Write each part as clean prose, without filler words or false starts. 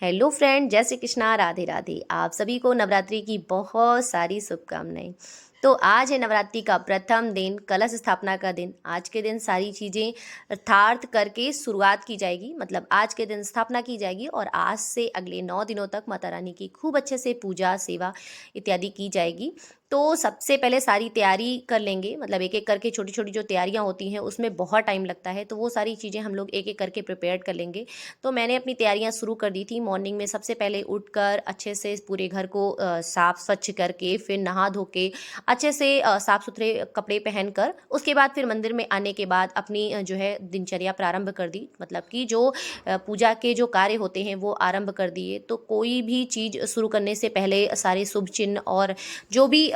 Hello friend, जय श्री कृष्णा, राधे राधे। आप सभी को नवरात्रि की बहुत सारी शुभकामनाएं। तो आज है नवरात्रि का प्रथम दिन, कलश स्थापना का दिन। आज के दिन सारी चीज़ें यथार्थ करके शुरुआत की जाएगी, मतलब आज के दिन स्थापना की जाएगी और आज से अगले 9 दिनों तक माता रानी की खूब अच्छे से पूजा सेवा इत्यादि की जाएगी। तो सबसे पहले सारी तैयारी कर लेंगे, मतलब एक एक करके छोटी छोटी जो तैयारियां होती हैं उसमें बहुत टाइम लगता है, तो वो सारी चीज़ें हम लोग एक एक करके प्रिपेयर कर लेंगे। तो मैंने अपनी तैयारियां शुरू कर दी थी। मॉर्निंग में सबसे पहले उठकर अच्छे से पूरे घर को साफ स्वच्छ करके, फिर नहा धो के अच्छे से साफ सुथरे कपड़े पहनकर, उसके बाद फिर मंदिर में आने के बाद अपनी जो है दिनचर्या प्रारंभ कर दी। मतलब कि जो पूजा के जो कार्य होते हैं वो आरंभ कर दिए। तो कोई भी चीज़ शुरू करने से पहले सारे शुभ चिन्ह और जो भी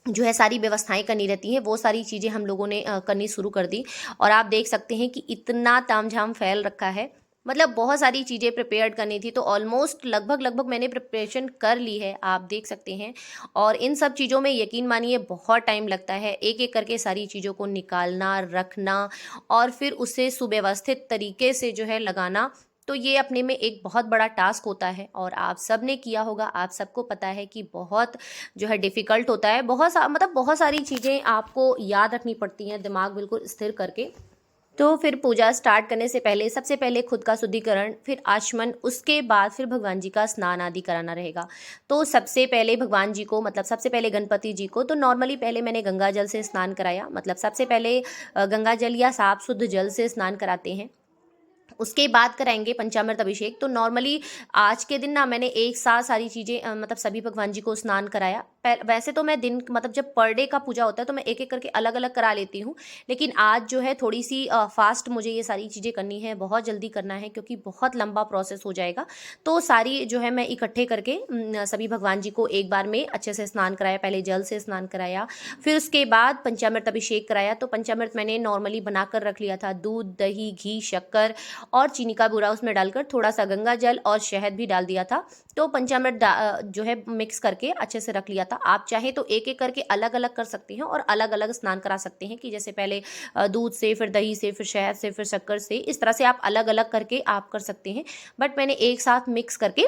जो है सारी व्यवस्थाएं करनी रहती हैं, वो सारी चीज़ें हम लोगों ने करनी शुरू कर दी। और आप देख सकते हैं कि इतना तामझाम फैल रखा है, मतलब बहुत सारी चीज़ें प्रिपेयर करनी थी। तो ऑलमोस्ट लगभग लगभग मैंने प्रिपरेशन कर ली है, आप देख सकते हैं। और इन सब चीज़ों में यकीन मानिए बहुत टाइम लगता है, एक एक करके सारी चीज़ों को निकालना, रखना और फिर उसे सुव्यवस्थित तरीके से जो है लगाना। तो ये अपने में एक बहुत बड़ा टास्क होता है और आप सब ने किया होगा, आप सबको पता है कि बहुत जो है डिफ़िकल्ट होता है। मतलब बहुत सारी चीज़ें आपको याद रखनी पड़ती हैं, दिमाग बिल्कुल स्थिर करके। तो फिर पूजा स्टार्ट करने से पहले सबसे पहले खुद का शुद्धिकरण, फिर आचमन, उसके बाद फिर भगवान जी का स्नान आदि कराना रहेगा। तो सबसे पहले भगवान जी को, मतलब सबसे पहले गणपति जी को, तो नॉर्मली पहले मैंने गंगा जल से स्नान कराया। मतलब सबसे पहले गंगा जल या साफ शुद्ध जल से स्नान कराते हैं, उसके बाद कराएंगे पंचामृत अभिषेक। तो नॉर्मली आज के दिन ना मैंने एक साथ सारी चीज़ें मतलब सभी भगवान जी को स्नान कराया। वैसे तो मैं दिन, मतलब जब पर डे का पूजा होता है तो मैं एक एक करके अलग अलग करा लेती हूँ, लेकिन आज जो है थोड़ी सी फास्ट मुझे ये सारी चीज़ें करनी है, बहुत जल्दी करना है क्योंकि बहुत लंबा प्रोसेस हो जाएगा। तो सारी जो है मैं इकट्ठे करके सभी भगवान जी को एक बार में अच्छे से स्नान कराया। पहले जल से स्नान कराया, फिर उसके बाद पंचामृत अभिषेक कराया। तो पंचामृत मैंने नॉर्मली बनाकर रख लिया था, दूध, दही, घी, शक्कर और चीनी का बूरा उसमें डालकर, थोड़ा सा गंगा जल और शहद भी डाल दिया था। तो पंचामृत जो है मिक्स करके अच्छे से रख लिया था। आप चाहे तो एक एक करके अलग अलग कर सकते हैं और अलग अलग स्नान करा सकते हैं, कि जैसे पहले दूध से, फिर दही से, फिर शहद से, फिर शक्कर से, इस तरह से आप अलग अलग करके आप कर सकते हैं। बट मैंने एक साथ मिक्स करके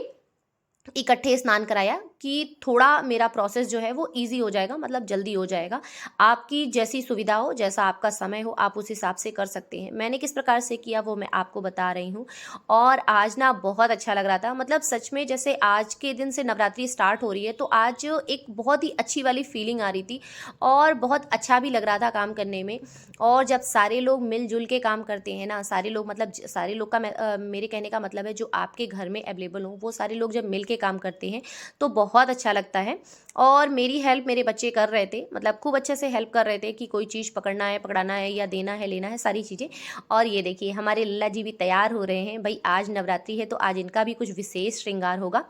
इकट्ठे स्नान कराया कि थोड़ा मेरा प्रोसेस जो है वो इजी हो जाएगा, मतलब जल्दी हो जाएगा। आपकी जैसी सुविधा हो, जैसा आपका समय हो, आप उस हिसाब से कर सकते हैं। मैंने किस प्रकार से किया वो मैं आपको बता रही हूँ। और आज ना बहुत अच्छा लग रहा था, मतलब सच में जैसे आज के दिन से नवरात्रि स्टार्ट हो रही है, तो आज एक बहुत ही अच्छी वाली फीलिंग आ रही थी और बहुत अच्छा भी लग रहा था काम करने में। और जब सारे लोग मिलजुल के काम करते हैं ना, सारे लोग, मतलब सारे लोग का मेरे कहने का मतलब है जो आपके घर में अवेलेबल हो, वो सारे लोग जब मिल के काम करते हैं तो बहुत अच्छा लगता है। और मेरी हेल्प मेरे बच्चे कर रहे थे, मतलब खूब अच्छे से हेल्प कर रहे थे कि कोई चीज़ पकड़ना है, पकड़ाना है, या देना है, लेना है, सारी चीज़ें। और ये देखिए हमारे लल्ला जी भी तैयार हो रहे हैं। भाई आज नवरात्रि है तो आज इनका भी कुछ विशेष श्रृंगार होगा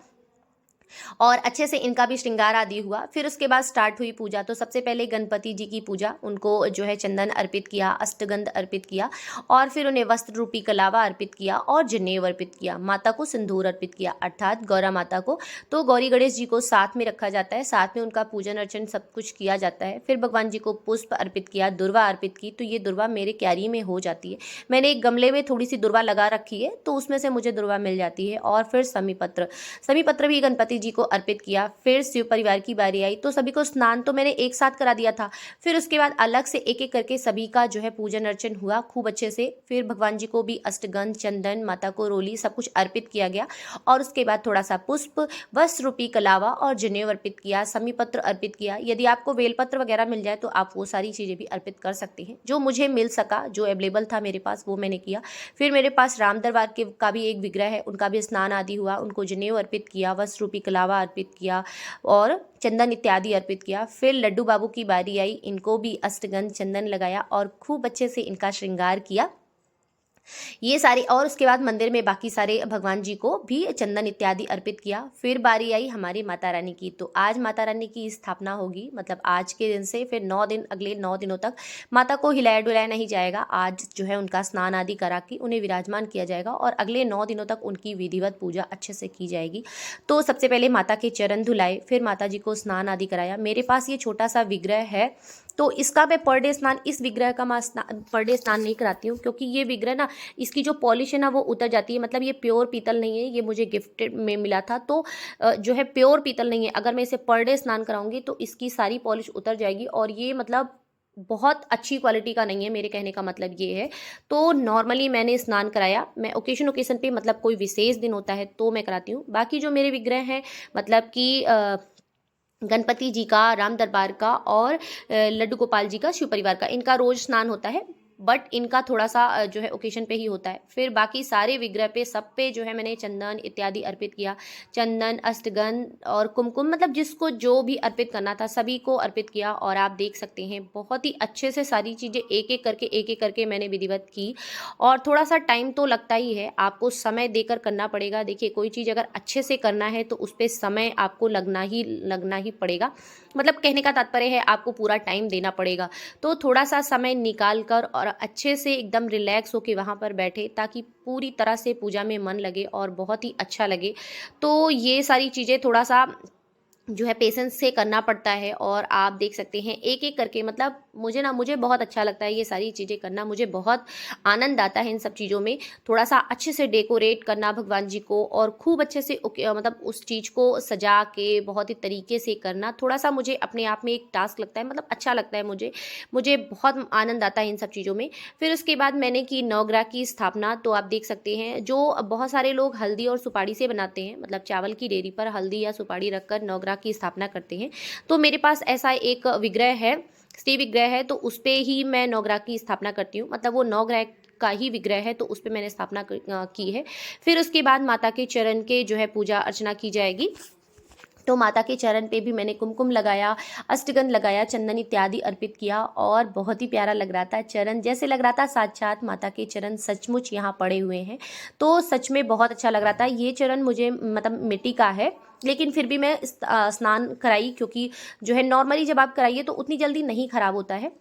और अच्छे से इनका भी श्रृंगार आदि हुआ। फिर उसके बाद स्टार्ट हुई पूजा। तो सबसे पहले गणपति जी की पूजा, उनको जो है चंदन अर्पित किया, अष्टगंध अर्पित किया और फिर उन्हें वस्त्र रूपी कलावा अर्पित किया और जनेऊ अर्पित किया। माता को सिंदूर अर्पित किया, अर्थात गौरा माता को। तो गौरी गणेश जी को साथ में रखा जाता है, साथ में उनका पूजन अर्चन सब कुछ किया जाता है। फिर भगवान जी को पुष्प अर्पित किया, दुर्वा अर्पित की। तो ये दुर्वा मेरे क्यारी में हो जाती है, मैंने एक गमले में थोड़ी सी दुर्वा लगा रखी है, तो उसमें से मुझे दुर्वा मिल जाती है। और फिर समीपत्र, समीपत्र भी गणपति जी को अर्पित किया। फिर शिव परिवार की बारी आई, तो सभी को स्नान तो मैंने एक साथ करा दिया था। फिर उसके बाद अलग से एक एक करके सभी का जो है पूजन अर्चन हुआ खूब अच्छे से। फिर भगवान जी को भी अष्टगंध, चंदन, माता को रोली, सब कुछ अर्पित किया गया। और उसके बाद थोड़ा सा पुष्प, वस्त्र रूपी कलावा और जनेऊ अर्पित किया, समीपत्र अर्पित किया। यदि आपको बेलपत्र वगैरह मिल जाए तो आप वो सारी चीज़ें भी अर्पित कर सकते हैं। जो मुझे मिल सका, जो अवेलेबल था मेरे पास, वो मैंने किया। फिर मेरे पास राम दरबार के का भी एक विग्रह है, उनका भी स्नान आदि हुआ, उनको जनेऊ अर्पित किया, वस्त्र रूपी कलावा अर्पित किया और चंदन इत्यादि अर्पित किया। फिर लड्डू बाबू की बारी आई, इनको भी अष्टगंध, चंदन लगाया और खूब अच्छे से इनका श्रृंगार किया, ये सारे। और उसके बाद मंदिर में बाकी सारे भगवान जी को भी चंदन इत्यादि अर्पित किया। फिर बारी आई हमारी माता रानी की। तो आज माता रानी की स्थापना होगी, मतलब आज के दिन से फिर 9 दिन, अगले 9 दिनों तक माता को हिलाया डुलाया नहीं जाएगा। आज जो है उनका स्नान आदि करा के उन्हें विराजमान किया जाएगा और अगले 9 दिनों तक उनकी विधिवत पूजा अच्छे से की जाएगी। तो सबसे पहले माता के चरण धुलाए, फिर माता जी को स्नान आदि कराया। मेरे पास ये छोटा सा विग्रह है, तो इसका मैं पर डे स्नान, इस विग्रह का मैं पर डे स्नान नहीं कराती हूँ, क्योंकि ये विग्रह ना, इसकी जो पॉलिश है ना वो उतर जाती है। मतलब ये प्योर पीतल नहीं है, ये मुझे गिफ्टेड में मिला था, तो जो है प्योर पीतल नहीं है। अगर मैं इसे पर डे स्नान कराऊंगी तो इसकी सारी पॉलिश उतर जाएगी, और ये मतलब बहुत अच्छी क्वालिटी का नहीं है, मेरे कहने का मतलब ये है। तो नॉर्मली मैंने स्नान कराया, मैं ओकेशन ओकेशन पे, मतलब कोई विशेष दिन होता है तो मैं कराती हूँ। बाकी जो मेरे विग्रह हैं, मतलब कि गणपति जी का, राम दरबार का, और लड्डू गोपाल जी का, शिव परिवार का, इनका रोज स्नान होता है। बट इनका थोड़ा सा जो है ओकेशन पे ही होता है। फिर बाकी सारे विग्रह पे, सब पे जो है मैंने चंदन इत्यादि अर्पित किया। चंदन, अष्टगंध और कुमकुम, मतलब जिसको जो भी अर्पित करना था सभी को अर्पित किया। और आप देख सकते हैं बहुत ही अच्छे से सारी चीज़ें एक एक करके मैंने विधिवत की। और थोड़ा सा टाइम तो लगता ही है, आपको समय देकर करना पड़ेगा। देखिए, कोई चीज़ अगर अच्छे से करना है तो उस पर समय आपको लगना ही पड़ेगा। मतलब कहने का तात्पर्य है, आपको पूरा टाइम देना पड़ेगा। तो थोड़ा सा समय निकाल कर और अच्छे से एकदम रिलैक्स होके वहाँ पर बैठे, ताकि पूरी तरह से पूजा में मन लगे और बहुत ही अच्छा लगे। तो ये सारी चीज़ें थोड़ा सा जो है पेशेंस से करना पड़ता है। और आप देख सकते हैं एक एक करके, मतलब मुझे बहुत अच्छा लगता है ये सारी चीज़ें करना, मुझे बहुत आनंद आता है इन सब चीज़ों में। थोड़ा सा अच्छे से डेकोरेट करना भगवान जी को, और खूब अच्छे से मतलब उस चीज़ को सजा के बहुत ही तरीके से करना, थोड़ा सा मुझे अपने आप में एक टास्क लगता है, मतलब अच्छा लगता है मुझे बहुत आनंद आता है इन सब चीज़ों में। फिर उसके बाद मैंने की नवग्रह की स्थापना। तो आप देख सकते हैं, जो बहुत सारे लोग हल्दी और सुपारी से बनाते हैं, मतलब चावल की डेरी पर हल्दी या सुपारी रखकर नवग्रह की स्थापना करते हैं। तो मेरे पास ऐसा एक विग्रह है, स्त्री विग्रह है, तो उस पे ही मैं नवग्रह की स्थापना करती हूँ। मतलब वो नवग्रह का ही विग्रह है, तो उस पे मैंने स्थापना की है। फिर उसके बाद माता के चरण के जो है पूजा अर्चना की जाएगी। तो माता के चरण पे भी मैंने कुमकुम लगाया, अष्टगंध लगाया, चंदन इत्यादि अर्पित किया, और बहुत ही प्यारा लग रहा था चरण, जैसे लग रहा था साक्षात माता के चरण सचमुच यहाँ पड़े हुए हैं। तो सच में बहुत अच्छा लग रहा था। ये चरण मुझे मतलब मिट्टी का है, लेकिन फिर भी मैं स्नान कराई, क्योंकि जो है नॉर्मली जब आप कराइए तो उतनी जल्दी नहीं खराब होता है।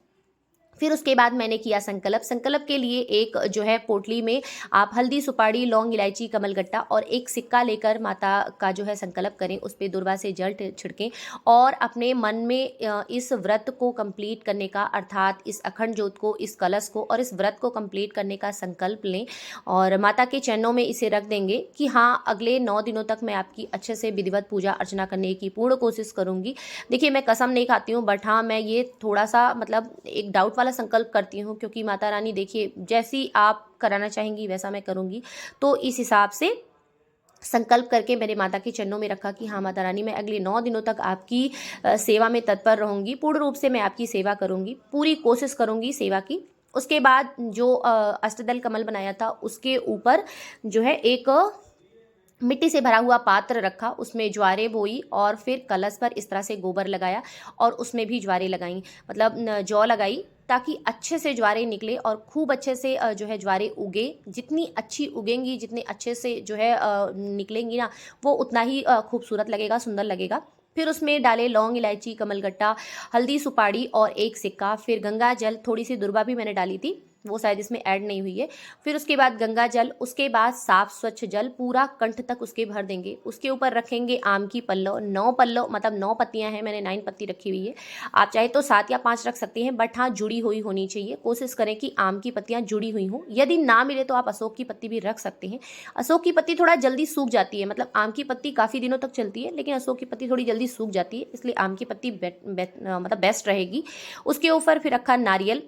फिर उसके बाद मैंने किया संकल्प के लिए एक जो है पोटली में आप हल्दी, सुपारी, लौंग, इलायची, कमलगट्टा और एक सिक्का लेकर माता का जो है संकल्प करें, उस पर दुर्वा से जल छिड़कें, और अपने मन में इस व्रत को कंप्लीट करने का, अर्थात इस अखंड ज्योत को, इस कलश को और इस व्रत को कंप्लीट करने का संकल्प लें। और माता के चरणों में इसे रख देंगे कि हाँ, अगले 9 दिनों तक मैं आपकी अच्छे से विधिवत पूजा अर्चना करने की पूर्ण कोशिश करूँगी। देखिए, मैं कसम नहीं खाती हूँ, बट हाँ, मैं ये थोड़ा सा मतलब एक डाउट वाला संकल्प करती हूँ, क्योंकि माता रानी देखिए जैसी आप कराना चाहेंगी वैसा मैं करूँगी। तो इस हिसाब से संकल्प करके मैंने माता के चरणों में रखा कि हाँ माता रानी, मैं अगले 9 दिनों तक आपकी सेवा में तत्पर रहूँगी, पूर्ण रूप से मैं आपकी सेवा करूँगी, पूरी कोशिश करूँगी सेवा की। उसके बाद जो अष्टदल कमल बनाया था, उसके ऊपर जो है एक मिट्टी से भरा हुआ पात्र रखा, उसमें ज्वारे बोई, और फिर कलश पर इस तरह से गोबर लगाया, और उसमें भी ज्वारे लगाई, मतलब जौ लगाई, ताकि अच्छे से ज्वारे निकले और खूब अच्छे से जो है ज्वारे उगे। जितनी अच्छी उगेंगी, जितने अच्छे से जो है निकलेंगी ना, वो उतना ही खूबसूरत लगेगा, सुंदर लगेगा। फिर उसमें डाले लौंग, इलायची, कमलगट्टा, हल्दी, सुपारी और एक सिक्का। फिर गंगा जल, थोड़ी सी दुर्वा भी मैंने डाली थी, वो शायद इसमें ऐड नहीं हुई है। फिर उसके बाद गंगा जल, उसके बाद साफ स्वच्छ जल पूरा कंठ तक उसके भर देंगे। उसके ऊपर रखेंगे आम की पल्लव, 9 पल्लव, मतलब 9 पत्तियां हैं, मैंने 9 पत्ती रखी हुई है। आप चाहे तो 7 या 5 रख सकते हैं, बट हाँ, जुड़ी हुई होनी चाहिए। कोशिश करें कि आम की पत्तियां जुड़ी हुई हों। यदि ना मिले तो आप अशोक की पत्ती भी रख सकते हैं। अशोक की पत्ती थोड़ा जल्दी सूख जाती है, मतलब आम की पत्ती काफ़ी दिनों तक चलती है, लेकिन अशोक की पत्ती थोड़ी जल्दी सूख जाती है, इसलिए आम की पत्ती मतलब बेस्ट रहेगी। उसके ऊपर फिर रखा नारियल।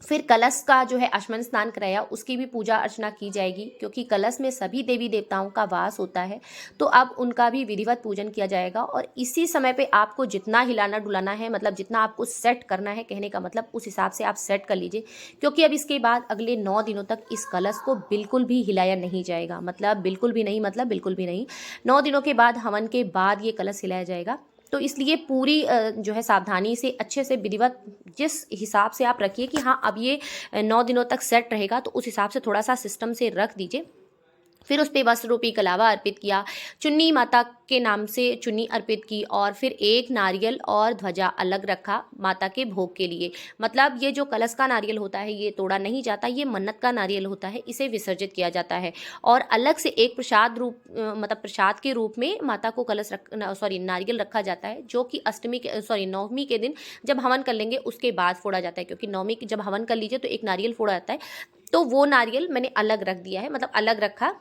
फिर कलश का जो है आचमन स्नान कराया, उसकी भी पूजा अर्चना की जाएगी, क्योंकि कलश में सभी देवी देवताओं का वास होता है। तो अब उनका भी विधिवत पूजन किया जाएगा। और इसी समय पे आपको जितना हिलाना डुलाना है, मतलब जितना आपको सेट करना है, कहने का मतलब उस हिसाब से आप सेट कर लीजिए, क्योंकि अब इसके बाद अगले 9 दिनों तक इस कलश को बिल्कुल भी हिलाया नहीं जाएगा। मतलब बिल्कुल भी नहीं, मतलब बिल्कुल भी नहीं। 9 दिनों के बाद, हवन के बाद ये कलश हिलाया जाएगा। तो इसलिए पूरी जो है सावधानी से, अच्छे से विधिवत जिस हिसाब से आप रखिए कि हाँ अब ये 9 दिनों तक सेट रहेगा, तो उस हिसाब से थोड़ा सा सिस्टम से रख दीजिए। फिर उस पे वस्त्र रूपी कलावा अर्पित किया, चुन्नी माता के नाम से चुन्नी अर्पित की और फिर एक नारियल और ध्वजा अलग रखा माता के भोग के लिए। मतलब ये जो कलश का नारियल होता है ये तोड़ा नहीं जाता, ये मन्नत का नारियल होता है, इसे विसर्जित किया जाता है। और अलग से एक प्रसाद रूप मतलब प्रसाद के रूप में माता को कलश नारियल रखा जाता है, जो कि नवमी के दिन जब हवन कर लेंगे उसके बाद फोड़ा जाता है, क्योंकि नवमी की जब हवन कर लीजिए तो एक नारियल फोड़ा जाता है, तो वो नारियल मैंने अलग रख दिया है, मतलब अलग रखा।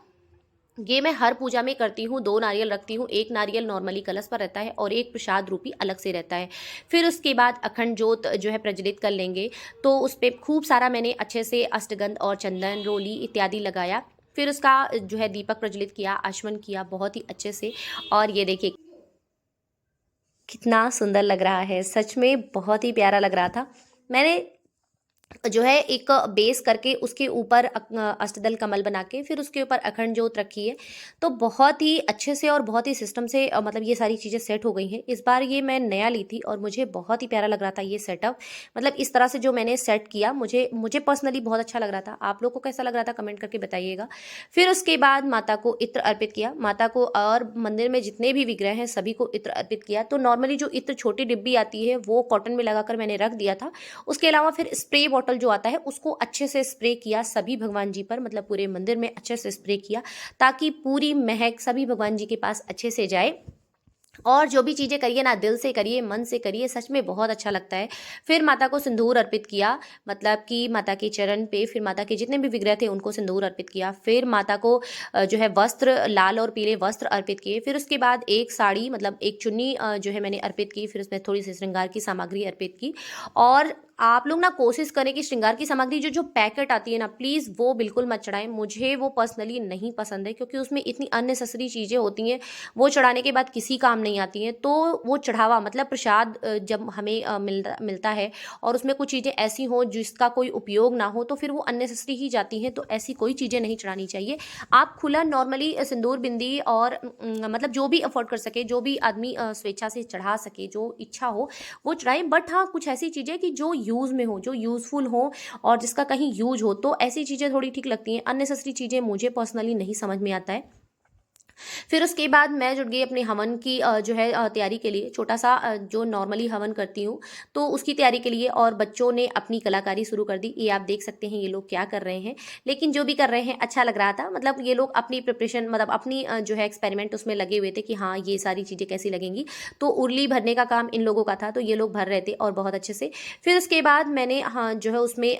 ये मैं हर पूजा में करती हूँ, 2 नारियल रखती हूँ, एक नारियल नॉर्मली कलश पर रहता है और एक प्रसाद रूपी अलग से रहता है। फिर उसके बाद अखंड जोत जो है प्रज्वलित कर लेंगे, तो उस पे खूब सारा मैंने अच्छे से अष्टगंध और चंदन, रोली इत्यादि लगाया। फिर उसका जो है दीपक प्रज्वलित किया, आचमन किया बहुत ही अच्छे से। और ये देखिए कितना सुंदर लग रहा है, सच में बहुत ही प्यारा लग रहा था। मैंने जो है एक बेस करके उसके ऊपर अष्टदल कमल बना के फिर उसके ऊपर अखंड जोत रखी है, तो बहुत ही अच्छे से और बहुत ही सिस्टम से मतलब ये सारी चीज़ें सेट हो गई हैं। इस बार ये मैं नया ली थी और मुझे बहुत ही प्यारा लग रहा था ये सेटअप, मतलब इस तरह से जो मैंने सेट किया मुझे मुझे पर्सनली बहुत अच्छा लग रहा था। आप लोग को कैसा लग रहा था कमेंट करके बताइएगा। फिर उसके बाद माता को इत्र अर्पित किया, माता को और मंदिर में जितने भी विग्रह हैं सभी को इत्र अर्पित किया। तो नॉर्मली जो इत्र छोटी डिब्बी आती है वो कॉटन में लगाकर मैंने रख दिया था। उसके अलावा फिर स्प्रे बॉटल जो आता है उसको अच्छे से स्प्रे किया सभी भगवान जी पर, मतलब पूरे मंदिर में अच्छे से स्प्रे किया, ताकि पूरी महक सभी भगवान जी के पास अच्छे से जाए। और जो भी चीज़ें करिए ना दिल से करिए, मन से करिए, सच में बहुत अच्छा लगता है। फिर माता को सिंदूर अर्पित किया, मतलब कि माता के चरण पे, फिर माता के जितने भी विग्रह थे उनको सिंदूर अर्पित किया। फिर माता को जो है वस्त्र, लाल और पीले वस्त्र अर्पित किए। फिर उसके बाद एक साड़ी, मतलब एक चुन्नी जो है मैंने अर्पित की। फिर उसमें थोड़ी सी श्रृंगार की सामग्री अर्पित की। और आप लोग ना कोशिश करें कि श्रृंगार की सामग्री जो जो पैकेट आती है ना, प्लीज़ वो बिल्कुल मत चढ़ाएं। मुझे वो पर्सनली नहीं पसंद है, क्योंकि उसमें इतनी अननेसेसरी चीज़ें होती हैं, वो चढ़ाने के बाद किसी काम नहीं आती हैं। तो वो चढ़ावा, मतलब प्रसाद जब हमें मिलता है और उसमें कुछ चीज़ें ऐसी हों जिसका कोई उपयोग ना हो, तो फिर वो अननेसेसरी ही जाती हैं। तो ऐसी कोई चीज़ें नहीं चढ़ानी चाहिए। आप खुला नॉर्मली सिंदूर, बिंदी और मतलब जो भी अफोर्ड कर सके, जो भी आदमी स्वेच्छा से चढ़ा सके, जो इच्छा हो वो चढ़ाएं। बट हाँ, कुछ ऐसी चीज़ें कि जो यूज़ में हो, जो यूज़फुल हो और जिसका कहीं यूज हो, तो ऐसी चीज़ें थोड़ी ठीक लगती हैं। अननेसेसरी चीज़ें मुझे पर्सनली नहीं समझ में आता है। फिर उसके बाद मैं जुट गई अपने हवन की जो है तैयारी के लिए। छोटा सा जो नॉर्मली हवन करती हूँ तो उसकी तैयारी के लिए, और बच्चों ने अपनी कलाकारी शुरू कर दी। ये आप देख सकते हैं ये लोग क्या कर रहे हैं, लेकिन जो भी कर रहे हैं अच्छा लग रहा था। मतलब ये लोग अपनी प्रिपरेशन, मतलब अपनी जो है एक्सपेरिमेंट उसमें लगे हुए थे कि हाँ ये सारी चीज़ें कैसी लगेंगी। तो उर्ली भरने का काम इन लोगों का था, तो ये लोग भर रहे थे और बहुत अच्छे से। फिर उसके बाद मैंने हाँ जो है उसमें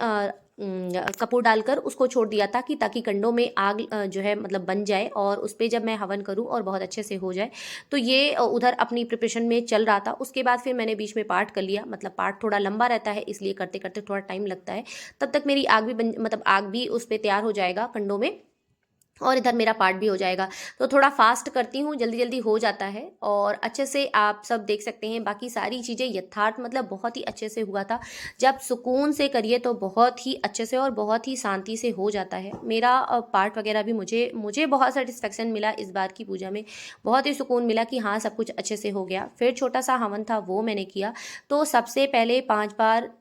कपूर डालकर उसको छोड़ दिया था, कि ताकि कंडों में आग जो है मतलब बन जाए और उस पर जब मैं हवन करूं और बहुत अच्छे से हो जाए। तो ये उधर अपनी प्रिपरेशन में चल रहा था। उसके बाद फिर मैंने बीच में पाठ कर लिया, मतलब पाठ थोड़ा लंबा रहता है इसलिए करते करते थोड़ा टाइम लगता है। तब तक मेरी आग भी मतलब आग भी उस पर तैयार हो जाएगा कंडों में, और इधर मेरा पार्ट भी हो जाएगा। तो थोड़ा फास्ट करती हूँ, जल्दी जल्दी हो जाता है और अच्छे से आप सब देख सकते हैं। बाकी सारी चीज़ें यथार्थ, मतलब बहुत ही अच्छे से हुआ था। जब सुकून से करिए तो बहुत ही अच्छे से और बहुत ही शांति से हो जाता है। मेरा पार्ट वगैरह भी मुझे मुझे बहुत सेटिस्फेक्शन मिला इस बार की पूजा में। बहुत ही सुकून मिला कि हाँ सब कुछ अच्छे से हो गया। फिर छोटा सा हवन था वो मैंने किया। तो सबसे पहले 5 बार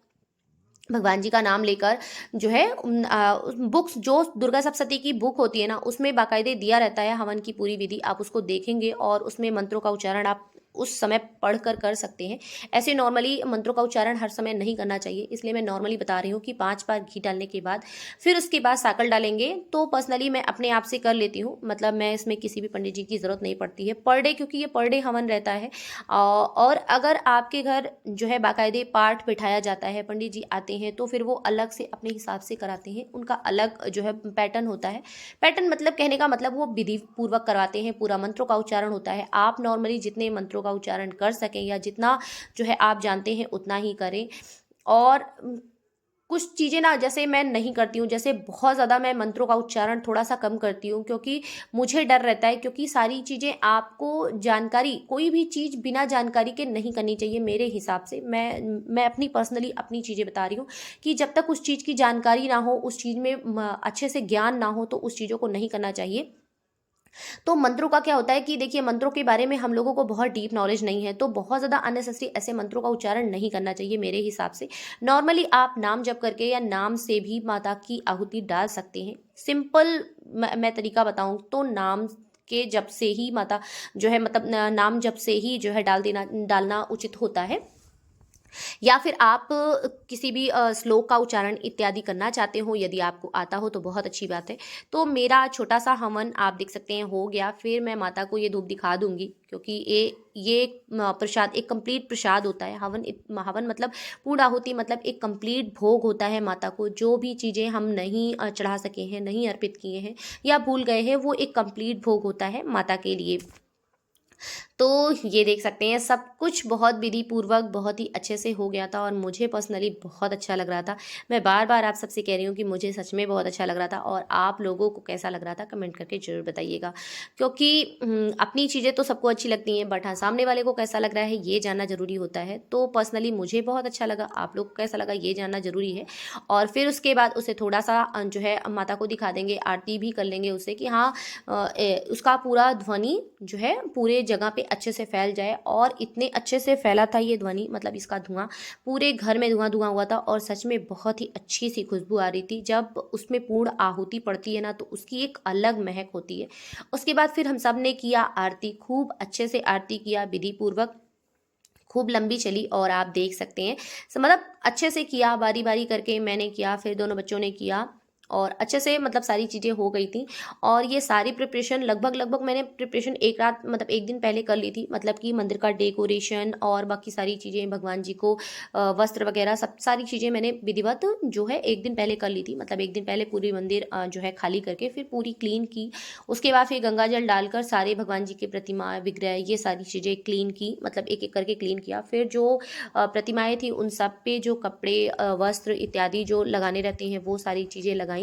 भगवान जी का नाम लेकर जो है बुक्स, जो दुर्गा सप्तशती की बुक होती है ना, उसमें बाकायदे दिया रहता है हवन की पूरी विधि। आप उसको देखेंगे और उसमें मंत्रों का उच्चारण आप उस समय पढ़कर कर सकते हैं। ऐसे नॉर्मली मंत्रों का उच्चारण हर समय नहीं करना चाहिए, इसलिए मैं नॉर्मली बता रही हूँ कि 5 बार घी डालने के बाद फिर उसके बाद साकल डालेंगे। तो पर्सनली मैं अपने आप से कर लेती हूँ, मतलब मैं इसमें किसी भी पंडित जी की ज़रूरत नहीं पड़ती है पर डे, क्योंकि ये पर डे हवन रहता है। और अगर आपके घर जो है बाकायदे पाठ बिठाया जाता है, पंडित जी आते हैं, तो फिर वो अलग से अपने हिसाब से कराते हैं। उनका अलग जो है पैटर्न होता है। पैटर्न मतलब कहने का मतलब वो विधि पूर्वक करवाते हैं, पूरा मंत्रों का उच्चारण होता है। आप नॉर्मली जितने मंत्रों का उच्चारण कर सकें या जितना जो है आप जानते हैं उतना ही करें। और कुछ चीज़ें ना जैसे मैं नहीं करती हूँ, जैसे बहुत ज़्यादा मैं मंत्रों का उच्चारण थोड़ा सा कम करती हूँ, क्योंकि मुझे डर रहता है। क्योंकि सारी चीज़ें आपको जानकारी, कोई भी चीज़ बिना जानकारी के नहीं करनी चाहिए मेरे हिसाब से। मैं अपनी पर्सनली अपनी चीज़ें बता रही हूँ कि जब तक उस चीज़ की जानकारी ना हो, उस चीज़ में अच्छे से ज्ञान ना हो, तो उस चीज़ों को नहीं करना चाहिए। तो मंत्रों का क्या होता है कि देखिए, मंत्रों के बारे में हम लोगों को बहुत डीप नॉलेज नहीं है, तो बहुत ज़्यादा अननेसेसरी ऐसे मंत्रों का उच्चारण नहीं करना चाहिए मेरे हिसाब से। नॉर्मली आप नाम जप करके या नाम से भी माता की आहुति डाल सकते हैं। सिंपल मैं तरीका बताऊँ तो नाम के जप से ही माता जो है, मतलब नाम जप से ही जो है डालना उचित होता है। या फिर आप किसी भी श्लोक का उच्चारण इत्यादि करना चाहते हो, यदि आपको आता हो तो बहुत अच्छी बात है। तो मेरा छोटा सा हवन आप देख सकते हैं हो गया। फिर मैं माता को ये धूप दिखा दूंगी, क्योंकि ये एक प्रसाद, एक कंप्लीट प्रसाद होता है। हवन मतलब पूर्ण आहुति, मतलब एक कंप्लीट भोग होता है माता को। जो भी चीज़ें हम नहीं चढ़ा सके हैं, नहीं अर्पित किए हैं या भूल गए हैं, वो एक कंप्लीट भोग होता है माता के लिए। तो ये देख सकते हैं, सब कुछ बहुत विधि पूर्वक बहुत ही अच्छे से हो गया था और मुझे पर्सनली बहुत अच्छा लग रहा था। मैं बार बार आप सबसे कह रही हूँ कि मुझे सच में बहुत अच्छा लग रहा था, और आप लोगों को कैसा लग रहा था कमेंट करके ज़रूर बताइएगा। क्योंकि अपनी चीज़ें तो सबको अच्छी लगती हैं, बट हाँ, सामने वाले को कैसा लग रहा है ये जानना ज़रूरी होता है। तो पर्सनली मुझे बहुत अच्छा लगा, आप लोग को कैसा लगा ये जानना ज़रूरी है। और फिर उसके बाद उसे थोड़ा सा जो है माता को दिखा देंगे, आरती भी कर लेंगे उससे, कि हाँ उसका पूरा ध्वनि जो है पूरे जगह पे अच्छे से फैल जाए। और इतने अच्छे से फैला था ये ध्वनि, मतलब इसका धुआं पूरे घर में धुआं धुआं हुआ था, और सच में बहुत ही अच्छी सी खुशबू आ रही थी। जब उसमें पूर्ण आहुति पड़ती है ना, तो उसकी एक अलग महक होती है। उसके बाद फिर हम सब ने किया आरती, खूब अच्छे से आरती किया विधि पूर्वक, खूब लंबी चली। और आप देख सकते हैं मतलब अच्छे से किया, बारी बारी करके मैंने किया, फिर दोनों बच्चों ने किया, और अच्छे से मतलब सारी चीज़ें हो गई थी। और ये सारी प्रिपरेशन लगभग लगभग मैंने प्रिपरेशन एक रात, मतलब एक दिन पहले कर ली थी। मतलब कि मंदिर का डेकोरेशन और बाकी सारी चीज़ें, भगवान जी को वस्त्र वगैरह सब सारी चीज़ें मैंने विधिवत जो है एक दिन पहले कर ली थी। मतलब एक दिन पहले पूरी मंदिर जो है खाली करके फिर पूरी क्लीन की। उसके बाद फिर गंगा जल डालकर सारे भगवान जी की प्रतिमा, विग्रह, ये सारी चीज़ें क्लीन की, मतलब एक एक करके क्लीन किया। फिर जो प्रतिमाएं थी उन सब पे जो कपड़े, वस्त्र इत्यादि जो लगाने रहते हैं, वो सारी चीज़ें लगाई।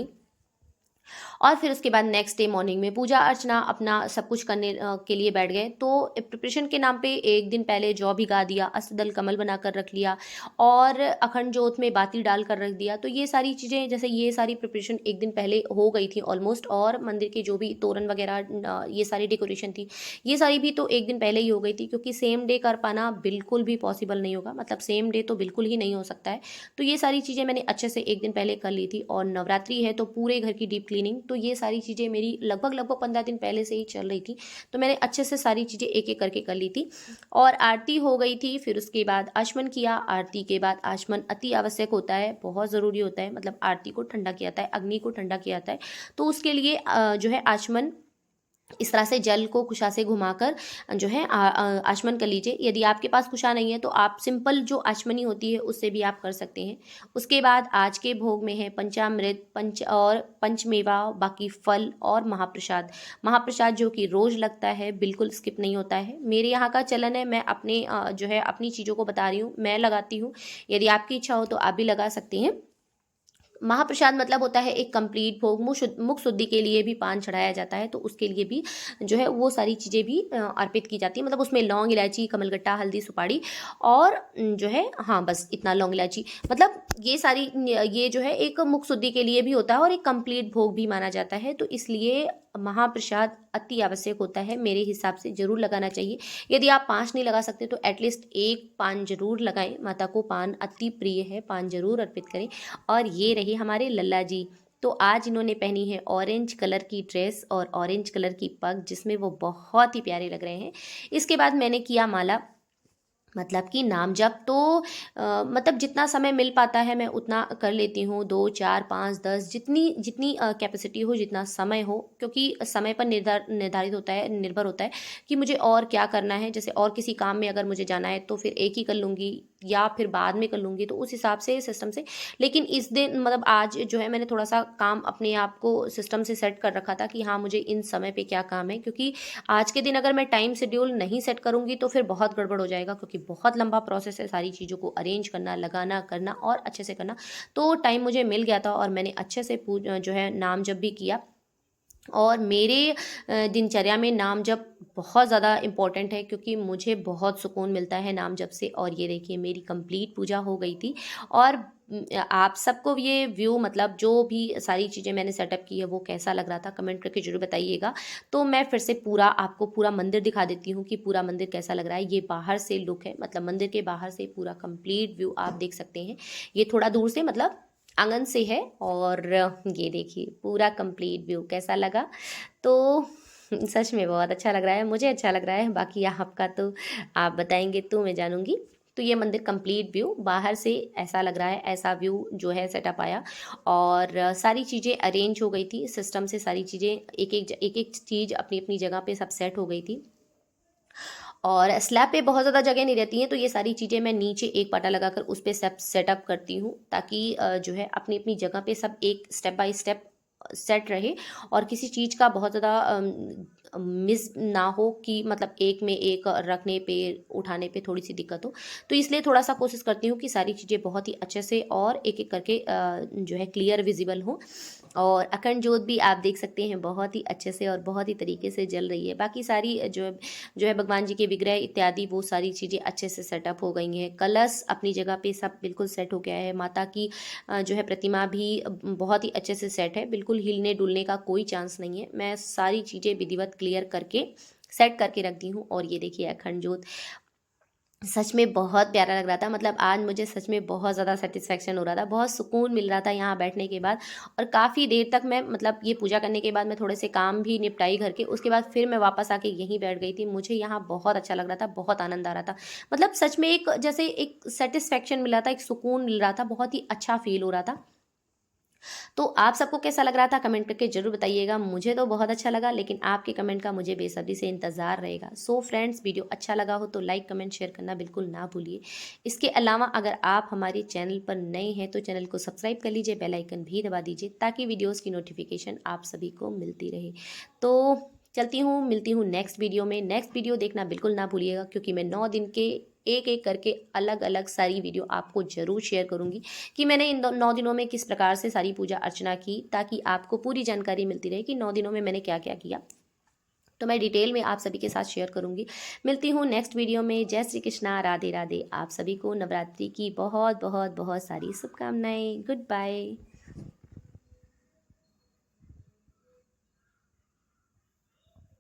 और फिर उसके बाद नेक्स्ट डे मॉर्निंग में पूजा अर्चना अपना सब कुछ करने के लिए बैठ गए। तो प्रिपरेशन के नाम पे एक दिन पहले जौ भिगा दिया, अष्टदल कमल बनाकर रख लिया, और अखंड जोत में बाती डाल कर रख दिया। तो ये सारी चीज़ें, जैसे ये सारी प्रिपरेशन एक दिन पहले हो गई थी ऑलमोस्ट। और मंदिर के जो भी तोरण वगैरह ये सारी डेकोरेशन थी, ये सारी भी तो एक दिन पहले ही हो गई थी, क्योंकि सेम डे कर पाना बिल्कुल भी पॉसिबल नहीं होगा। मतलब सेम डे तो बिल्कुल ही नहीं हो सकता है। तो ये सारी चीज़ें मैंने अच्छे से एक दिन पहले कर ली थी। और नवरात्रि है तो पूरे घर की डीप क्लीनिंग, तो ये सारी चीज़ें मेरी लगभग लगभग 15 दिन पहले से ही चल रही थी। तो मैंने अच्छे से सारी चीज़ें एक एक करके कर ली थी। और आरती हो गई थी। फिर उसके बाद आचमन किया। आरती के बाद आचमन अति आवश्यक होता है, बहुत ज़रूरी होता है। मतलब आरती को ठंडा किया जाता है, अग्नि को ठंडा किया जाता है। तो उसके लिए जो है आचमन इस तरह से जल को कुशा से घुमाकर जो है आचमन कर लीजिए। यदि आपके पास कुशा नहीं है तो आप सिंपल जो आचमनी होती है उससे भी आप कर सकते हैं। उसके बाद आज के भोग में है पंचामृत, पंचमेवा, बाकी फल और महाप्रसाद। महाप्रसाद जो कि रोज लगता है, बिल्कुल स्किप नहीं होता है। मेरे यहाँ का चलन है, मैं अपने जो है अपनी चीज़ों को बता रही हूँ, मैं लगाती हूँ। यदि आपकी इच्छा हो तो आप भी लगा सकते हैं। महाप्रसाद मतलब होता है एक कंप्लीट भोग। मुख शुद्धि के लिए भी पान चढ़ाया जाता है, तो उसके लिए भी जो है वो सारी चीज़ें भी अर्पित की जाती है। मतलब उसमें लौंग, इलायची, कमलगट्टा, हल्दी, सुपारी और जो है, हाँ बस इतना, लौंग इलायची, मतलब ये सारी ये जो है एक मुख शुद्धि के लिए भी होता है और एक कंप्लीट भोग भी माना जाता है। तो इसलिए महाप्रसाद अति आवश्यक होता है, मेरे हिसाब से जरूर लगाना चाहिए। यदि आप 5 नहीं लगा सकते तो एटलीस्ट एक पान जरूर लगाएं। माता को पान अति प्रिय है, पान जरूर अर्पित करें। और ये रहे हमारे लल्ला जी। तो आज इन्होंने पहनी है ऑरेंज कलर की ड्रेस और ऑरेंज कलर की पग, जिसमें वो बहुत ही प्यारे लग रहे हैं। इसके बाद मैंने किया माला, मतलब कि नाम जप। तो मतलब जितना समय मिल पाता है मैं उतना कर लेती हूँ, 2, 4, 5, 10, जितनी जितनी कैपेसिटी हो, जितना समय हो। क्योंकि समय पर निर्धारित होता है, निर्भर होता है कि मुझे और क्या करना है। जैसे और किसी काम में अगर मुझे जाना है तो फिर एक ही कर लूँगी, या फिर बाद में कर लूँगी, तो उस हिसाब से सिस्टम से। लेकिन इस दिन मतलब आज जो है मैंने थोड़ा सा काम अपने आप को सिस्टम से सेट कर रखा था कि हाँ मुझे इन समय पे क्या काम है। क्योंकि आज के दिन अगर मैं टाइम शेड्यूल नहीं सेट करूँगी तो फिर बहुत गड़बड़ हो जाएगा, क्योंकि बहुत लंबा प्रोसेस है सारी चीज़ों को अरेंज करना, लगाना, करना और अच्छे से करना। तो टाइम मुझे मिल गया था और मैंने अच्छे से जो है नाम जप भी किया। और मेरे दिनचर्या में नाम जप बहुत ज़्यादा इम्पोर्टेंट है, क्योंकि मुझे बहुत सुकून मिलता है नाम जप से। और ये देखिए मेरी कंप्लीट पूजा हो गई थी। और आप सबको ये व्यू, मतलब जो भी सारी चीज़ें मैंने सेटअप की है वो कैसा लग रहा था, कमेंट करके जरूर बताइएगा। तो मैं फिर से पूरा आपको पूरा मंदिर दिखा देती हूँ कि पूरा मंदिर कैसा लग रहा है। ये बाहर से लुक है, मतलब मंदिर के बाहर से पूरा कंप्लीट व्यू आप देख सकते हैं। ये थोड़ा दूर से, मतलब आंगन से है। और ये देखिए पूरा कंप्लीट व्यू कैसा लगा। तो सच में बहुत अच्छा लग रहा है, मुझे अच्छा लग रहा है। बाकी आपका तो आप बताएंगे तो मैं जानूंगी। तो ये मंदिर कंप्लीट व्यू बाहर से ऐसा लग रहा है, ऐसा व्यू जो है सेटअप आया। और सारी चीज़ें अरेंज हो गई थी सिस्टम से, सारी चीज़ें एक एक चीज़ अपनी अपनी जगह पे सब सेट हो गई थी। और स्लैब पे बहुत ज़्यादा जगह नहीं रहती है, तो ये सारी चीज़ें मैं नीचे एक पाटा लगाकर उस पर सब सेटअप करती हूँ, ताकि जो है अपनी अपनी जगह पे सब एक स्टेप बाय स्टेप सेट रहे। और किसी चीज़ का बहुत ज़्यादा मिस ना हो, कि मतलब एक में एक रखने पे उठाने पे थोड़ी सी दिक्कत हो। तो इसलिए थोड़ा सा कोशिश करती हूँ कि सारी चीज़ें बहुत ही अच्छे से और एक एक करके जो है क्लियर विजिबल हो। और अखंड जोत भी आप देख सकते हैं बहुत ही अच्छे से और बहुत ही तरीके से जल रही है। बाकी सारी जो है भगवान जी के विग्रह इत्यादि वो सारी चीज़ें अच्छे से सेटअप हो गई हैं। कलश अपनी जगह पे सब बिल्कुल सेट हो गया है। माता की जो है प्रतिमा भी बहुत ही अच्छे से सेट है, बिल्कुल हिलने डुलने का कोई चांस नहीं है। मैं सारी चीज़ें विधिवत क्लियर करके सेट करके रख दी हूँ। और ये देखिए अखंड जोत सच में बहुत प्यारा लग रहा था। मतलब आज मुझे सच में बहुत ज़्यादा सेटिस्फेक्शन हो रहा था, बहुत सुकून मिल रहा था यहाँ बैठने के बाद। और काफ़ी देर तक मैं, मतलब ये पूजा करने के बाद मैं थोड़े से काम भी निपटाई घर के, उसके बाद फिर मैं वापस आके यहीं बैठ गई थी। मुझे यहाँ बहुत अच्छा लग रहा था, बहुत आनंद आ रहा था। मतलब सच में एक जैसे एक सेटिस्फेक्शन मिल रहा था, एक सुकून मिल रहा था, बहुत ही अच्छा फील हो रहा था। तो आप सबको कैसा लग रहा था कमेंट करके जरूर बताइएगा। मुझे तो बहुत अच्छा लगा, लेकिन आपके कमेंट का मुझे बेसब्री से इंतज़ार रहेगा। सो फ्रेंड्स, वीडियो अच्छा लगा हो तो लाइक कमेंट शेयर करना बिल्कुल ना भूलिए। इसके अलावा अगर आप हमारे चैनल पर नए हैं तो चैनल को सब्सक्राइब कर लीजिए, बेल आइकन भी दबा दीजिए, ताकि वीडियोज़ की नोटिफिकेशन आप सभी को मिलती रहे। तो चलती हूँ, मिलती हूँ नेक्स्ट वीडियो में। नेक्स्ट वीडियो देखना बिल्कुल ना भूलिएगा, क्योंकि मैं 9 दिन के एक एक करके अलग अलग सारी वीडियो आपको ज़रूर शेयर करूँगी कि मैंने इन 9 दिनों में किस प्रकार से सारी पूजा अर्चना की, ताकि आपको पूरी जानकारी मिलती रहे कि 9 दिनों में मैंने क्या क्या किया। तो मैं डिटेल में आप सभी के साथ शेयर करूँगी। मिलती हूँ नेक्स्ट वीडियो में। जय श्री कृष्णा, राधे राधे। आप सभी को नवरात्रि की बहुत बहुत बहुत सारी शुभकामनाएं। Good bye.